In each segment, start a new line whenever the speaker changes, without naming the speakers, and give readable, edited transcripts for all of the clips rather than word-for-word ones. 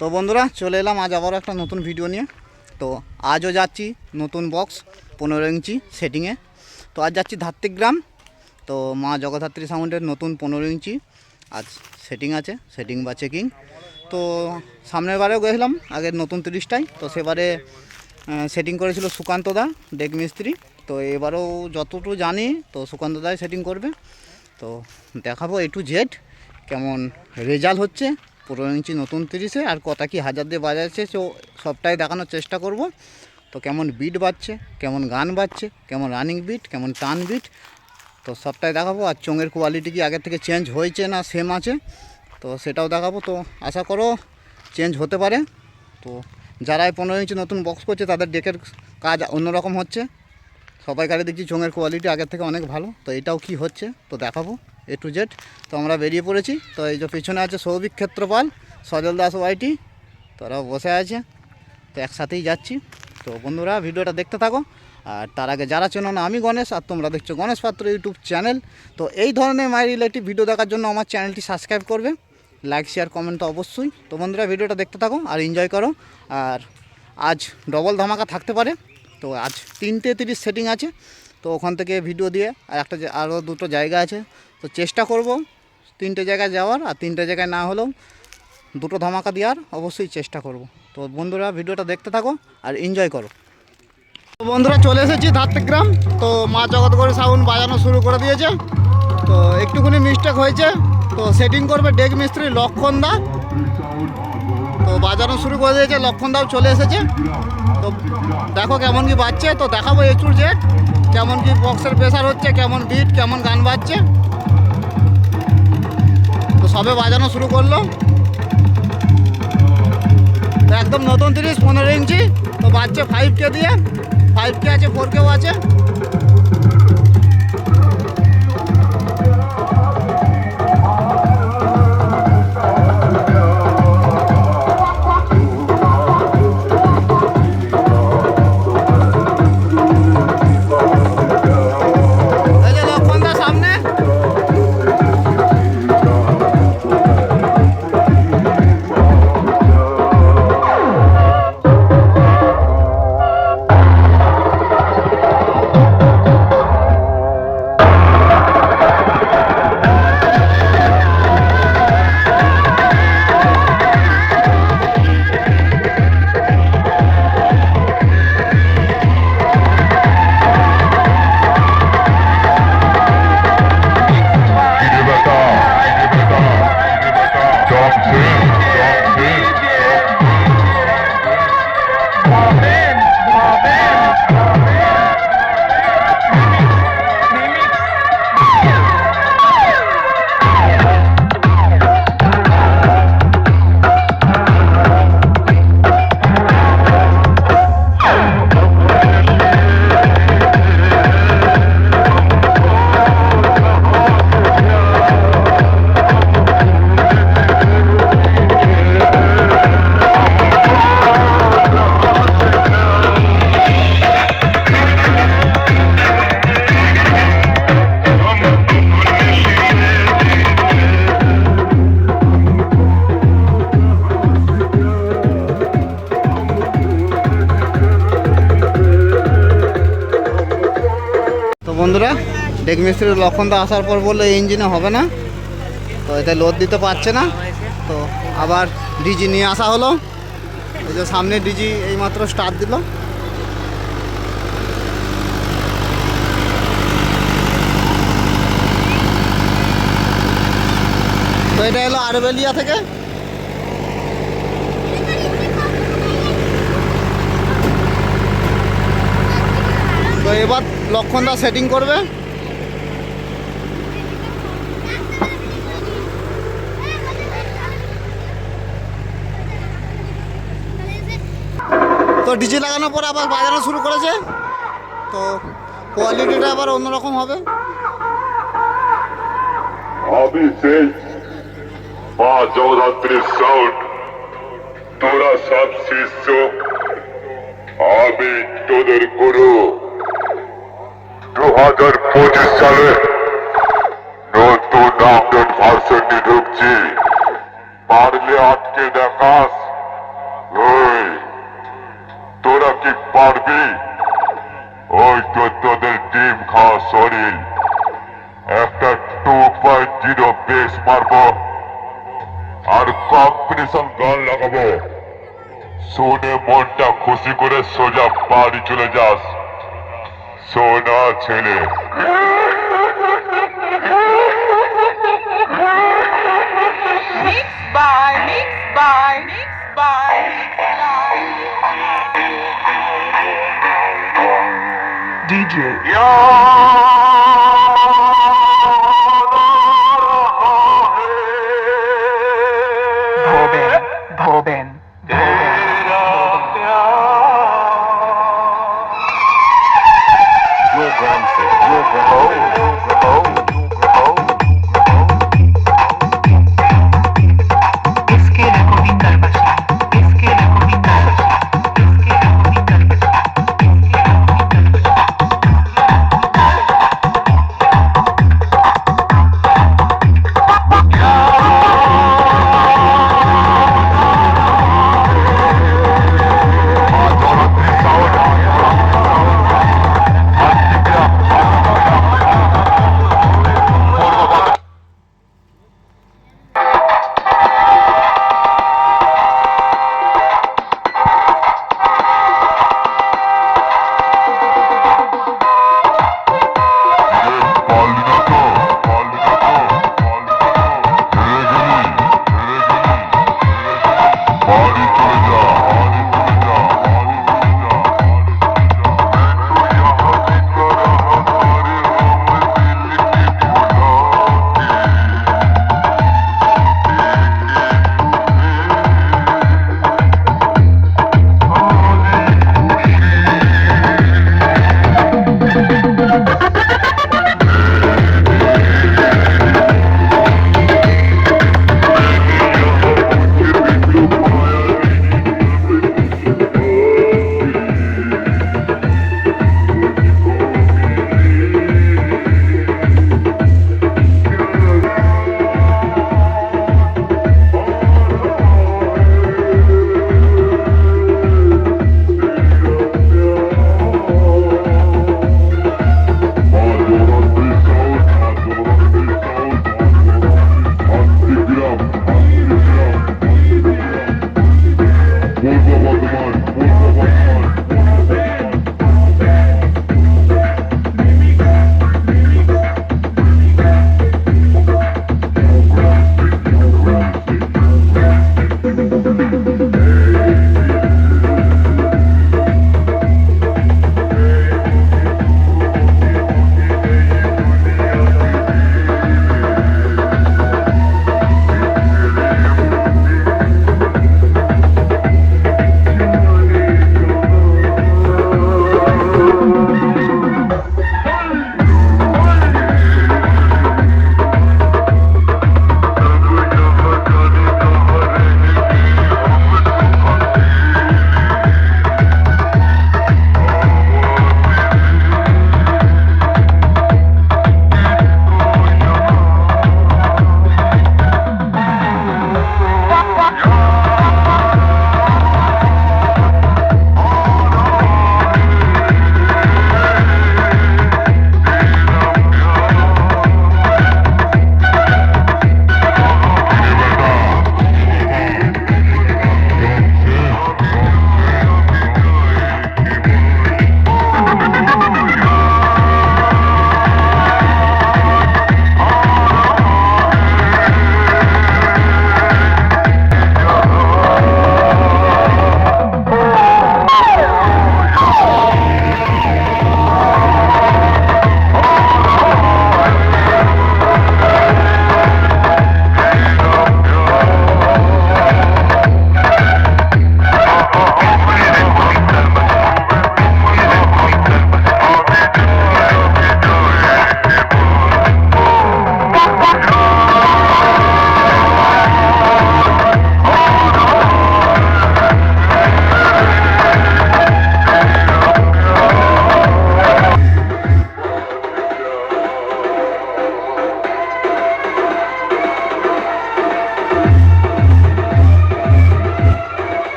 তো বন্ধুরা চলে এলাম আজ আবার একটা নতুন ভিডিও নিয়ে। তো আজও যাচ্ছি নতুন বক্স 15 ইঞ্চি সেটিংয়ে। তো আজ যাচ্ছি ধাত্রিগ্রাম। তো মা জগদ্ধাত্রী সাউন্ডের নতুন 15 ইঞ্চি আজ সেটিং আছে, সেটিং বা চেকিং। তো সামনের বারেও গেছিলাম আগের নতুন 30টায়। তো সেবারে সেটিং করেছিল সুকান্তদা ডেক মিস্ত্রি। তো এবারেও যতটুকু জানি তো সুকান্তদাই সেটিং করবে। তো দেখাবো A to Z কেমন রেজাল্ট হচ্ছে 15 ইঞ্চি নতুন 30-এ, আর কত কি হাজার দিয়ে বাজাচ্ছে তো সবটাই দেখানোর চেষ্টা করব। তো কেমন বিট বাজছে, কেমন গান বাজছে, কেমন রানিং বিট, কেমন টান বিট, তো সবটাই দেখাবো। আর চোঙের কোয়ালিটি কি আগের থেকে চেঞ্জ হয়েছে না সেম আছে তো সেটাও দেখাবো। তো আশা করো চেঞ্জ হতে পারে। তো যারাই 15 ইঞ্চি নতুন বক্স করছে তাদের ডেকের কাজ অন্যরকম হচ্ছে। সবাইকারে দেখছি চোঙের কোয়ালিটি আগের থেকে অনেক ভালো। তো এটাও কি হচ্ছে তো দেখাবো A to Z। তো আমরা বেরিয়ে পড়েছি। তো এই যে পিছনে আছে সৌভিক ক্ষেত্রপাল, সজল দাস ওয়াইটি, তারাও বসে আছে। তো একসাথেই যাচ্ছি। তো বন্ধুরা ভিডিওটা দেখতে থাকো। আর তার আগে যারা চেনো না, আমি গণেশ আর তোমরা দেখছো গণেশ পাত্র ইউটিউব চ্যানেল। তো এই ধরনের মাই রিলেটিভ ভিডিও দেখার জন্য আমার চ্যানেলটি সাবস্ক্রাইব করবে, লাইক শেয়ার কমেন্ট তো অবশ্যই। তো বন্ধুরা ভিডিওটা দেখতে থাকো আর এনজয় করো। আর আজ ডবল ধামাকা থাকতে পারে। তো আজ 3টে 30 সেটিং আছে। তো ওখান থেকে ভিডিও দিয়ে আর আরও দুটো জায়গা আছে। তো চেষ্টা করব 3টে জায়গায় যাওয়ার, আর 3টে জায়গায় না হলেও দুটো ধামাকা দেওয়ার অবশ্যই চেষ্টা করব। তো বন্ধুরা ভিডিওটা দেখতে থাকো আর এনজয় করো। তো বন্ধুরা চলে এসেছি ধাত্রিগ্রাম। তো মা জগৎগৌরী সাউন্ড বাজানো শুরু করে দিয়েছে। তো একটুখানি মিস্টেক হয়েছে। তো সেটিং করবে ডেক মিস্ত্রি লক্ষণ দা। তো বাজানো শুরু করে দিয়েছে, লক্ষণ দাও চলে এসেছে। তো দেখো কেমন কি বাজছে। তো দেখাবো A to Z কেমন কি বক্সের প্রেশার হচ্ছে, কেমন বিট, কেমন গান বাজছে। তো সবে বাজানো শুরু করলো। তো একদম নতুন 30 15 ইঞ্চি। তো বাজছে 5K দিয়ে, 5K আছে, 4Kও আছে। বন্ধুরা ডেক মিস্ত্রির লক্ষণটা আসার পর বললো এই ইঞ্জিনে হবে না। তো এতে লোড দিতে পারছে না। তো আবার ডিজি নিয়ে আসা হলো। এই যে সামনে ডিজি এইমাত্র স্টার্ট দিল। তো এটা এলো আরবেলিয়া থেকে। তো এবার লক্ষণটা সেটিং করবে। তো ডিজি লাগানোর পর আবার বাজানো শুরু করেছে। তো কোয়ালিটিটা আবার অন্যরকম হবে।
আমি সেই মা জগদ্ধাত্রীর সাউন্ড, তোরা সব শিষ্য, আমি তোদের গুরু। 2025 সালে নতুন আপডেট ভার্সন নিয়ে ঢুকছি। পারলে আটকে দেখাস, পারবি? ওই তো তোদের ডিম খাওয়া শরীর, একটা 2.0 বেস মারবো আর কম্পিটিশন গান লাগাবো, শুনে মনটা খুশি করে সোজা বাড়ি চলে যাস সোনা ছেলে।
Mixed by DJ. Bhoben.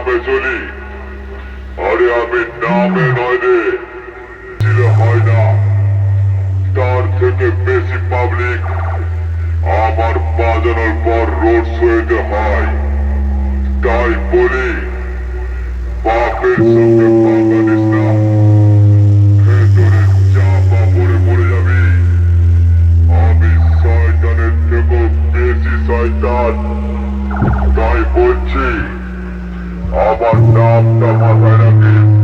নামে চলি। আরে আমি নামে নয় রে, ছিলে হয় না, তার থেকে বেশি পাবলিক আমার বাজানোর পর রোড শোতে হয়। তাই বলি, বাপের সঙ্গে পাঙ্গা নিস না, ভেতরে চাপা পড়ে পড়ে যাবি। আমি শয়তানের থেকেও বেশি শয়তান, তাই বলছি আমার নামটা মাথায় রাখিস।